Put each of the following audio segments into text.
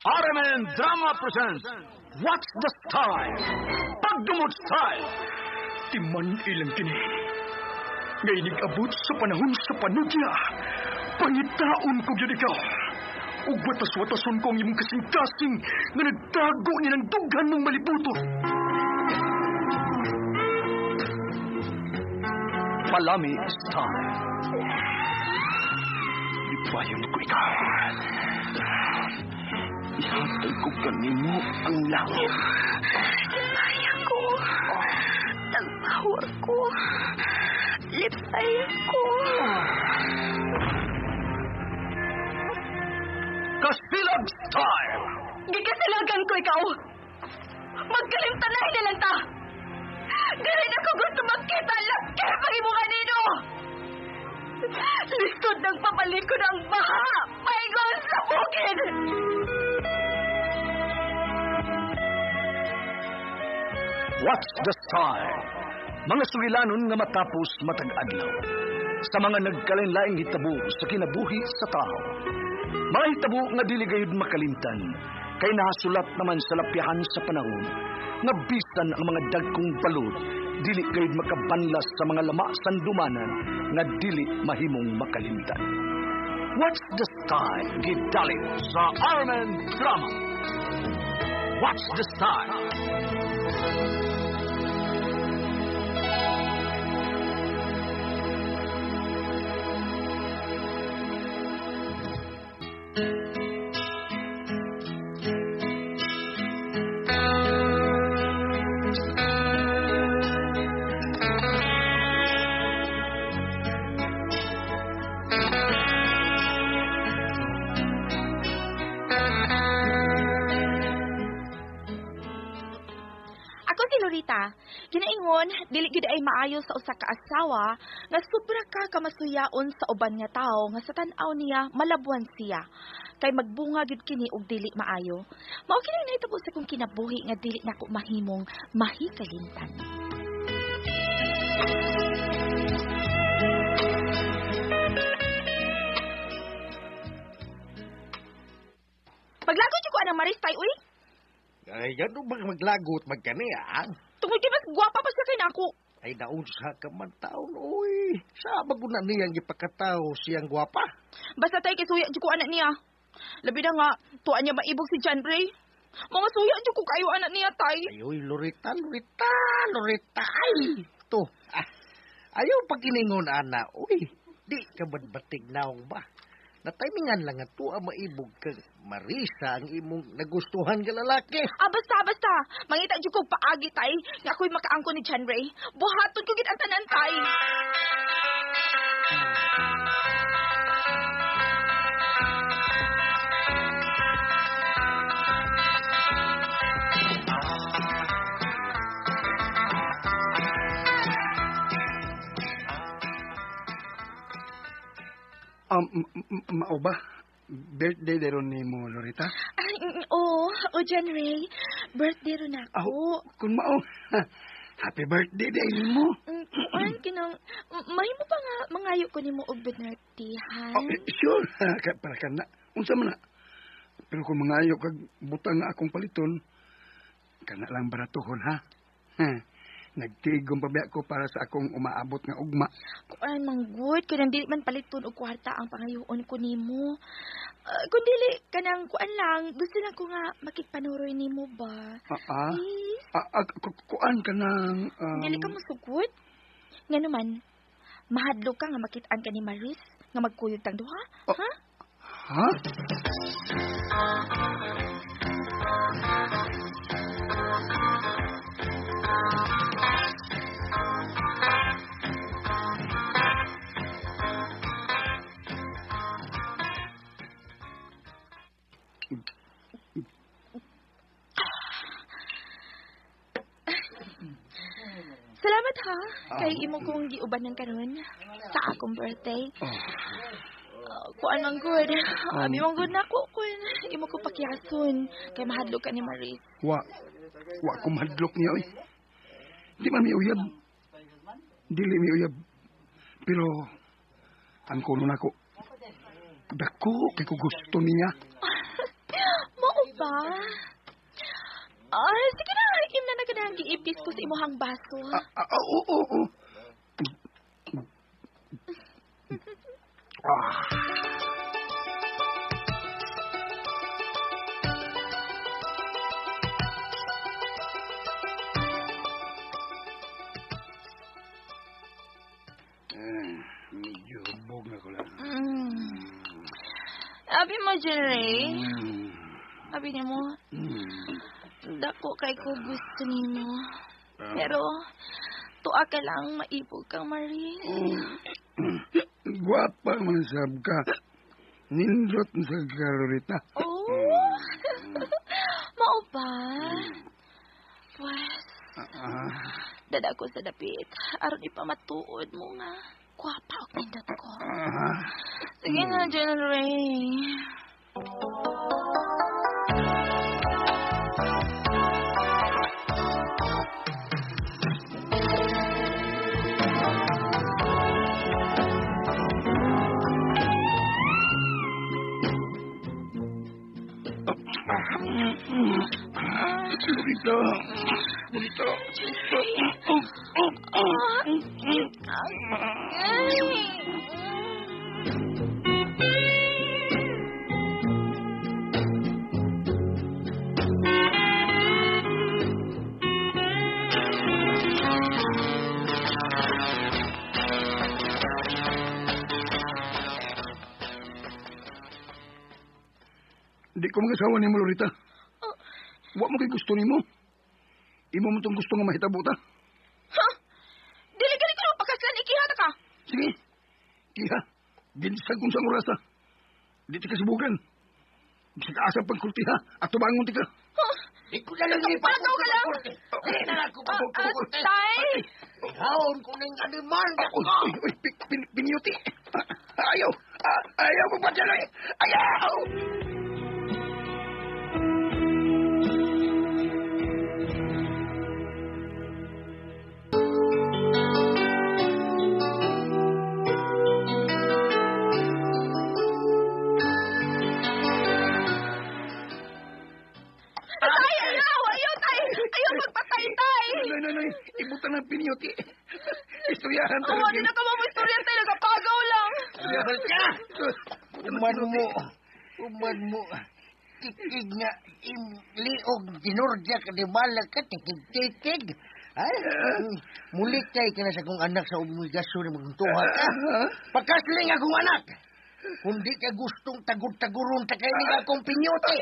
RMN Drama presents What's the Style? Pagdumot Style! Timan ilang kini. Ngay nag-abot sa panahon sa panudya. Pangitaon ko yun ikaw. Ug watas-watason ko ang imong kasing-kasing na nagtago ni ng dughan mong malibuto. Palami Style. Ipayon ko ikaw. Ihatay ko kanimo ang langit. Lipay ako. Tagpawa ko. Lipay ako. Kasilag Style! Gikasilagan ko ikaw. Magkalimtanay na lang ta. Dili na ko gusto magkita lang kaya pag-imungan nino. Lisod ng papalikod ang baha. Paingon sa bukid. What's the Style? Mga sugilanon nga matapos matag adlaw. Sa mga nagkalain-laing hitabo sa kinabuhi sa tao. Mga hitabo nga dili gayud makalimtan, kay nahasulat naman sa lapyahan sa panahon, nga bisan ang mga dagkong balod, dili gayud makabanlas sa mga lama sandumanan, nga dili mahimong makalimtan. What's the Style? Gidalit sa RMN Drama. What's the Style? Ako si Lorita. Ginaingon, dili gid ay maayo sa usa ka asawa nga sobra ka kamasuyaon sa uban nga tawo nga sa tan-aw niya malabuan siya. Kay magbunga gid kini og dili maayo. Mao kini nahitabo sa kong kinabuhi nga dili nako mahimong mahikalimtan. Maglagot ko anang Maristay, uy. Ay, gano'n bang maglagot magkani, ah? Tungod di mas gwapa pa siya kay nako. Ay, naunsa ka man taon, uy. Saba ko na niyang ipakatao siyang gwapa. Basta tay kay suya jud ko anak niya. Labi na nga tuwa niya maibog si John Ray. Mga suya jud ko kayo anak niya tay. Ay, uy, Lorita. Ay, to. Ayaw pagkiningon, ana. Uy, di ka batig naong ba? Natimingan lang nga to ang maibog kang Marisa ang imong nagustuhan ka lalaki. Basta. Mangita jud ko paagi tay nga ako'y makaangko ni John Ray. Buhaton ko gid ang tanan tay. Mao ba? Birthday deron ni mo, Lorita? John Ray. Birthday ron ako. Kung mao. Happy birthday day ni mo. Kuan kinang mahimo pa nga mangayo ko nimo og binartihan. Sure. Para ka na. Unsa man na. Pero kung mangayo kag butang nga akong paliton, kana lang baratuhon, ha? Nagtigom pa biya ko para sa akong umaabot nga ugma. Kuan manggod kanang dili man paliton og kwarta ang pangayoon ko nimo. Kung dili kanang kuan lang, gusto na ko nga makigpanuroy nimo ba? Please? Kuan ka ng... Dili ka musugod? Nga naman, mahadlo ka nga makitaan ka ni Maris nga magkuyog tang duha, ha? Ha? Salamat ha, kay imo kong giuban ng karon sa akong birthday. Kuan man good. Abi man good nako kun imo ko pakihason kay mahadlok ka ni Maris. Wa ko mahadlok niya, oy. Di man mi uyab. Dili mi uyab. Pero ang kuno nako dako kay ko gusto niya. Mao ba? Ay, sige na. Im na naganang giipis ko sa imuhang baso. Oo. Medyo hubog na ko lang. Abi mo, Jerry. Abi niya mo, dako kay ko gusto nimo. Pero, tuwa ka lang, maibog kang Maris. Guwapa man sab ka. Nindot sa karorita. Oh, mao ba? Pues, dada ko sa dapit. Aron ipamatuod mo nga. Kwapa o pindot ko. Sige na, Jerry. Burrito. Di ko magasawa ni mo, Lorita. Wa mo kay gusto ni mo. Imo mo itong gusto nga mahitabo ta. Ha? Dili ka rin pagkaslan ikihata ka. Sige. Iha. Ginsag kung sa orasa. Di ti kasubukan. Bisag asa pagkultiha at tubangon ti ka. Di ko na lang ipapagod ka lang. Di na lang ko papagod. Tay! Haon ko ng animanda ko. Uy, pinyuti. Ayaw. Ayaw mo pa dyan. Ayaw! Nay, ibutan ng pinyuti. Istoryahan Oo, di na ka mamustorya tayo. Nagapagaw lang. Istoryahan ka! Uman mo. Tikig nga liog dinurdya ka di malak ka. Tikig. Ay, mulit kay ka na sa kong anak sa obligasyon ng magtuha ka. Pagkasling akong anak. Kundi ka gustong tagod-tagurun ta kayo nga akong pinyuti.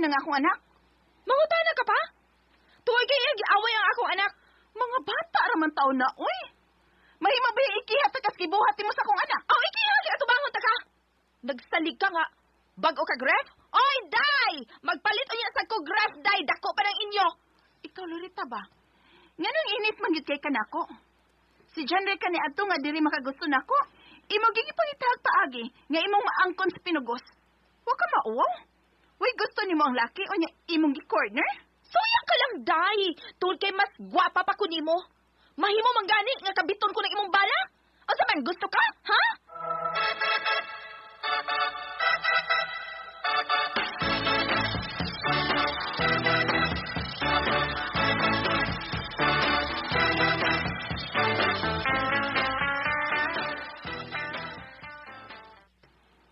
Ng akong anak? Mangutana ka pa? Tuwag kayo giaway ang akong anak. Mga bata raman taon na, uy. Mahima ba yung ikihat takas kibuhati mo sa akong anak? Oh, ikihat, atubangon ta ka. Nagsalig ka nga. Bago ka gref? Oy, day! Magpalit o niya sa ko gref, day. Dako pa ng inyo. Ikaw, Lorita ba? Nga nang init man yun kay kanako. Si John Ray ka ni ato nga diri makagusto nako. Imo gigipangitahag paagi nga imong maangkon sa pinugos. Wa ka mauwaw? Uy, gusto ni mo ang laki o niya imong gi-corner? Suya ka lang, day. Tungod kay mas gwapa pa ko ni mo. Mahimo manggani nga kabiton ko ng imong bala? O sa man, gusto ka? Ha?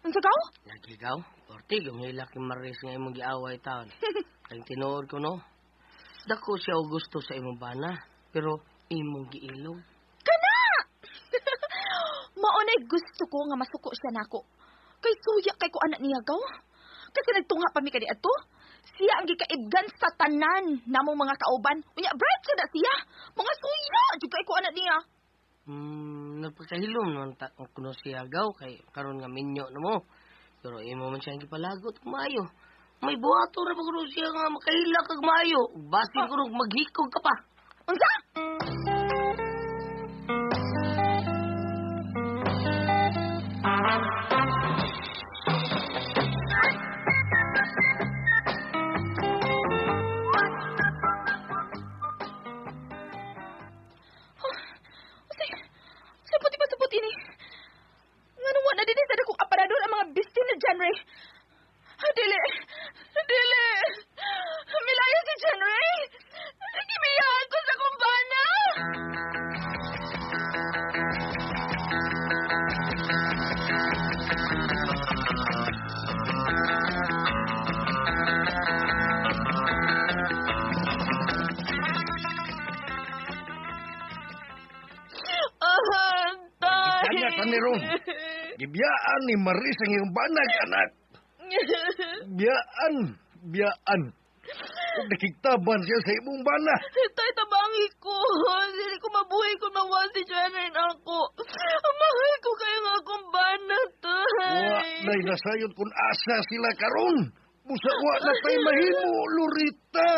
Ang sagaw? Nagigaw? Ortig, yung hilak yung Maris nga imong giaway taon. Kaya tinuod ko, no? Dako siya o gusto sa imong bana, pero imong giilog. Kana! Maunay gusto ko nga masuko siya nako. Kay suya kay ko anak niya gaw. Kasi nagtungha pa mi kadi ato. siya ang gikaibgan sa tanan namong mga kauban. Unya, bright siya na siya. Mga suya, juga ko anak niya. Nagpakahilom naman kuno siya agaw kay karon nga minyo na mo. Pero imo man siya ang gipalagot maayo. May buhato ra pa kuno siya nga makahila kag maayo. Basin kuno maghikog ka pa. Unsa? Kanya ni Ron. Gibiyaan ni Maris ang iyong banag, anak. Biyaan. Kung nakiktaban siya sa imong bana. Tay, tabangi ko. Dili ko mabuhay kung mawa si Janet ako. Mahal ko kayo nga akong bana, tay. Wa na'y nasayod kung asa sila karon. Musawa na tayo mahimo, Lurita.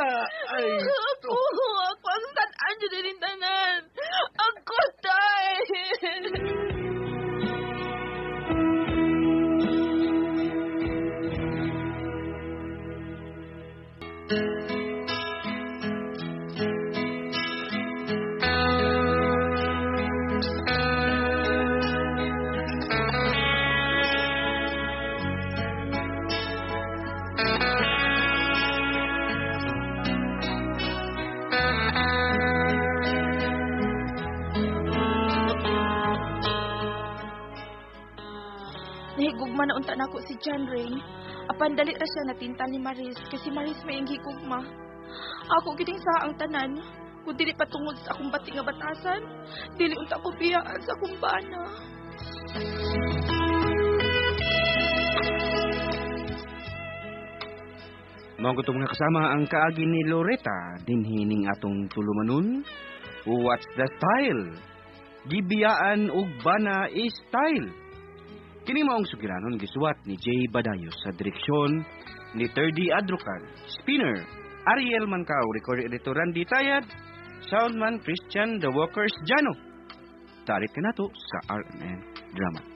Ay, Ako ang sanaan dyan din tanan. Ako, tay. Nahigugma na unta na ako si John Ray. Apan dali ra siya natinta ni Maris kasi Maris may ang higugma. Ako gining sa ang tanan. Kung dili patungod sa akong bati nga batasan, dili unta ko biyaan sa akong bana. Mao gutong nakasama ang kaagi ni Loretta dinhining atong tulumanon. What's the style? Gibiyaan ug bana is style. Kini maong sugiranon gisuwat ni Jay Badayos sa direksyon ni Terdy Adrocal, spinner Ariel Mancao, record editor Randy Tayad, soundman Christian The Walkers Jano. Tarit ka nato sa RMN Drama.